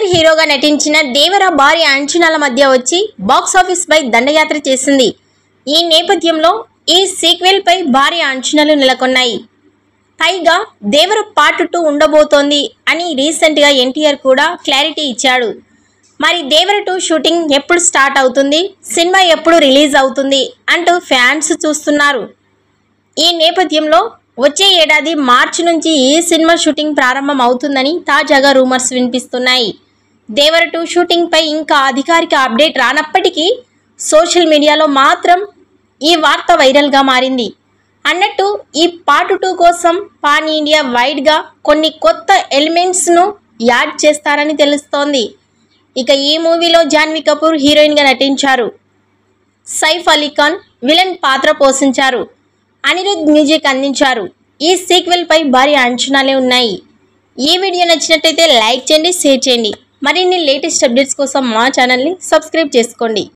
Junior హీరోగా నటించిన దేవర భారీ అంచనాల మధ్య వచ్చి బాక్స్ ఆఫీస్ పై దండయాత్ర చేసింది. ఈ నేపథ్యంలో ఈ సీక్వెల్ పై భారీ అంచనాలు నెలకొన్నాయి. పైగా దేవర పార్ట్ 2 ఉండబోతోంది అని రీసెంట్ గా ఎన్టీఆర్ కూడా క్లారిటీ ఇచ్చాడు. మరి దేవర 2 షూటింగ్ ఎప్పుడు స్టార్ట్ అవుతుంది, సినిమా ఎప్పుడు రిలీజ్ అవుతుంది అంటూ ఫ్యాన్స్ చూస్తున్నారు. ఈ నేపథ్యంలో వచ్చే ఏడాది మార్చి నుంచి ఈ సినిమా షూటింగ్ ప్రారంభం అవుతుందని తాజాగా రూమర్స్ వినిపిస్తున్నాయి. దేవర 2 షూటింగ్ పై ఇంకా అధికారిక అప్డేట్ రానప్పటికీ సోషల్ మీడియాలో మాత్రం ఈ వార్త వైరల్గా మారింది. అన్నట్టు ఈ పార్ట్ 2 కోసం పాన్ ఇండియా వైడ్గా కొన్ని కొత్త ఎలిమెంట్స్ను యాడ్ చేస్తారని తెలుస్తోంది. ఇక ఈ మూవీలో జాన్వీ కపూర్ హీరోయిన్గా నటించారు. సైఫ్ అలీ ఖాన్ విలన్ పాత్ర పోషించారు. అనిరుద్ మ్యూజిక్ అందించారు. ఈ సీక్వెల్ పై భారీ అంచనాలే ఉన్నాయి. ఈ వీడియో నచ్చినట్లయితే లైక్ చేయండి, షేర్ చేయండి. మరిన్ని లేటెస్ట్ అప్డేట్స్ కోసం మా ఛానల్ని సబ్స్క్రైబ్ చేసుకోండి.